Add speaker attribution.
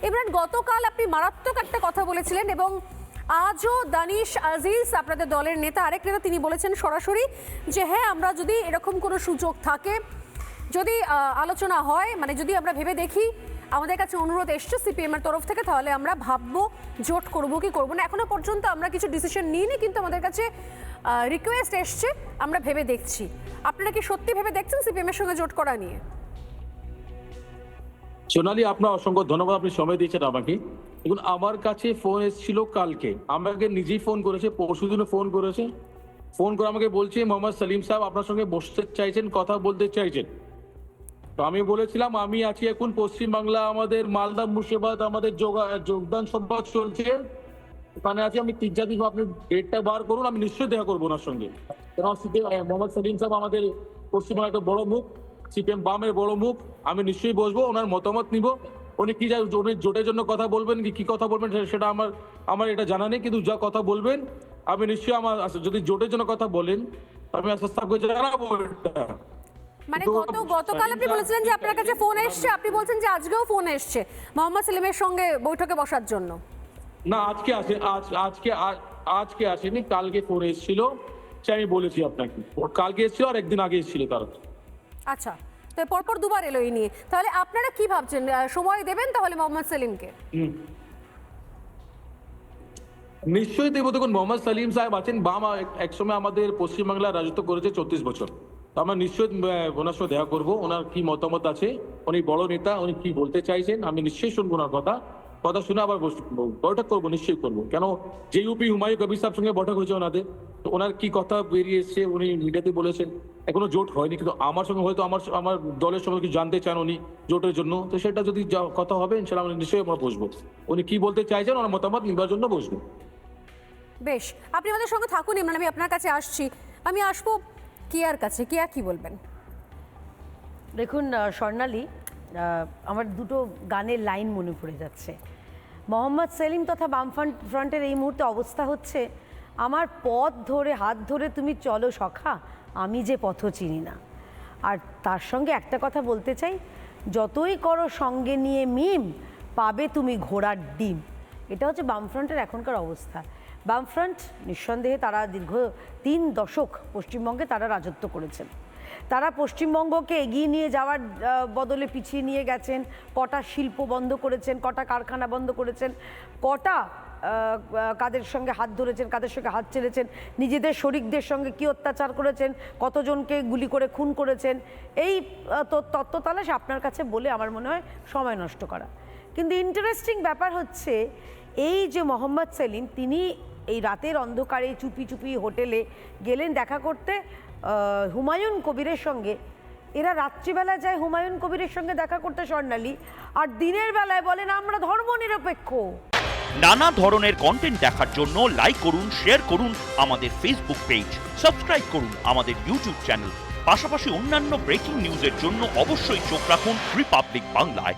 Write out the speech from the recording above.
Speaker 1: ইমরান, গতকাল আপনি মারাত্মক একটা কথা বলেছিলেন এবং আজও দানিশ আজিজ আপনাদের দলের নেতা, আরেক নেতা, তিনি বলেছেন সরাসরি যে হ্যাঁ, আমরা যদি এরকম কোনো সুযোগ থাকে, যদি আলোচনা হয়, মানে যদি আমরা ভেবে দেখি, আমাদের কাছে অনুরোধ এসছে সিপিএম এর তরফ থেকে, তাহলে আমরা ভাববো জোট করবো কি করবো না। এখনো পর্যন্ত আমরা কিছু ডিসিশন নিইনি, কিন্তু আমাদের কাছে রিকোয়েস্ট এসছে, আমরা ভেবে দেখছি। আপনারা কি সত্যি ভেবে দেখছেন সিপিএম এর সঙ্গে জোট করা নিয়ে?
Speaker 2: সোনালী, আপনার অসংখ্য ধন্যবাদ, আপনি সময় দিয়েছেন আমাকে। দেখুন, আমার কাছে ফোন এসেছিল কালকে, আমাকে নিজেই ফোন করেছে, পরশু দিনে ফোন করেছে। ফোন করে আমাকে বলছে মোহাম্মদ সেলিম সাহেব আপনার সঙ্গে বসতে চাইছেন, কথা বলতে চাইছেন। তো আমি বলেছিলাম আমি আছি এখন পশ্চিমবাংলা, আমাদের মালদা মুর্শিদাবাদ আমাদের যোগদান সভা চলছে, ওখানে আছি আমি। 3-4 দিন আপনি ডেটটা বার করুন, আমি নিশ্চয়ই দেখা করবো ওনার সঙ্গে। কারণ মোহাম্মদ সেলিম সাহেব আমাদের পশ্চিমবাংলার একটা বড় মুখ, সিপিএম বামের বড় মুখ। আমি নিশ্চয়ই বসবো, ওনার মতামত নিব। উনি কি উনি জোটের জন্য কথা বলবেন কি কথা বলবেন সেটা আমার এটা জানা নেই, কিন্তু যা কথা বলবেন আমি নিশ্চয়ই, আমার যদি জোটের জন্য কথা বলেন আমি আস্তে করে জানাবো এটা।
Speaker 1: মানে গতকাল আপনি বলেছিলেন যে আপনার কাছে ফোন এসছে, আপনি বলছেন যে আজকেও ফোন এসছে মোহাম্মদ সেলিমের সঙ্গে বৈঠকে বসার জন্য?
Speaker 2: না, আজকে আসেনি, কালকে ফোন এসেছিল, সে আমি বলেছি আপনাকে। কালকে এসেছিল আর একদিন আগে এসেছিল তারা।
Speaker 1: আচ্ছা, তো পরপর দুবার এলো এই নিয়ে। তাহলে আপনারা কি ভাবছেন, সময় দেবেন তাহলে মোহাম্মদ সেলিমকে?
Speaker 2: নিশ্চয়ই দেবো। দেখুন, মোহাম্মদ সেলিম সাহেব আছেন, বাম একসময় আমাদের পশ্চিমবাংলায় রাজত্ব করেছে 34 বছর। আমরা নিশ্চয়ই ওনার সঙ্গে দেখা করবো, ওনার কি মতামত আছে, উনি বড় নেতা, উনি কি বলতে চাইছেন আমি নিশ্চয়ই শুনবো ওনার কথা শুনে আবার বৈঠক করবো, নিশ্চয়ই করবো। কেন, যে ইউপি হুমায়ুন কবির সাহেব সঙ্গে বৈঠক হয়েছে ওনাদের, তো ওনার কি কথা বেরিয়ে এসছে, উনি মিডিয়াতে বলেছেন এখনো জোট হয়নি, কিন্তু আমার সঙ্গে হয়তো আমার দলের সঙ্গে কিছু জানতে চান উনি জোটের জন্য, তো সেটা যদি কথা হবে ইনশাআল্লাহ আমরা নিশ্চয়ই আমরা বসবো। উনি কি বলতে চাইছেন ওনার মতামত নিবার জন্য বসবো।
Speaker 1: বেশ, আপনি আমাদের সঙ্গে থাকুন ইমরান, আমি আপনার কাছে আসছি। আমি আসবো কিয়ার কাছে। কিয়া, কি বলবেন?
Speaker 3: দেখুন স্বর্ণালী, আমার দুটো গানের লাইন মনে পড়ে যাচ্ছে। মোহাম্মদ সেলিম তথা বামফ্রন্টের এই মুহূর্তে অবস্থা হচ্ছে, আমার পথ ধরে হাত ধরে তুমি চলো সখা, আমি যে পথ চিনি না। আর তার সঙ্গে একটা কথা বলতে চাই, যতই করো সঙ্গে নিয়ে মিম, পাবে তুমি ঘোড়ার ডিম। এটা হচ্ছে বামফ্রন্টের এখনকার অবস্থা। বামফ্রন্ট নিঃসন্দেহে তারা দীর্ঘ 3 দশক পশ্চিমবঙ্গে তারা রাজত্ব করেছেন। তারা পশ্চিমবঙ্গকে এগিয়ে নিয়ে যাওয়ার বদলে পিছিয়ে নিয়ে গেছেন। কটা শিল্প বন্ধ করেছেন, কটা কারখানা বন্ধ করেছেন, কটা কাদের সঙ্গে হাত ধরেছেন, কাদের সঙ্গে হাত ছেড়েছেন, নিজেদের শরিকদের সঙ্গে কী অত্যাচার করেছেন, কতজনকে গুলি করে খুন করেছেন। এই তত্ত্বতালাশ আপনার কাছে বলে আমার মনে হয় সময় নষ্ট করা। কিন্তু ইন্টারেস্টিং ব্যাপার হচ্ছে এই যে মোহাম্মদ সেলিম, তিনি এই রাতের অন্ধকারে চুপি চুপি হোটেলে গেলেন দেখা করতে হুমায়ুন কবিরের সঙ্গে। এরা রাত্রিবেলায় যায় হুমায়ুন কবিরের সঙ্গে দেখা করতে স্বর্ণালী, আর দিনের বেলায় বলেন আমরা ধর্মনিরপেক্ষ।
Speaker 4: নানা ধরনের কন্টেন্ট দেখার জন্য লাইক করুন, শেয়ার করুন আমাদের ফেসবুক পেজ, সাবস্ক্রাইব করুন আমাদের ইউটিউব চ্যানেল। পাশাপাশি অন্যান্য ব্রেকিং নিউজের জন্য অবশ্যই চোখ রাখুন রিপাবলিক বাংলায়।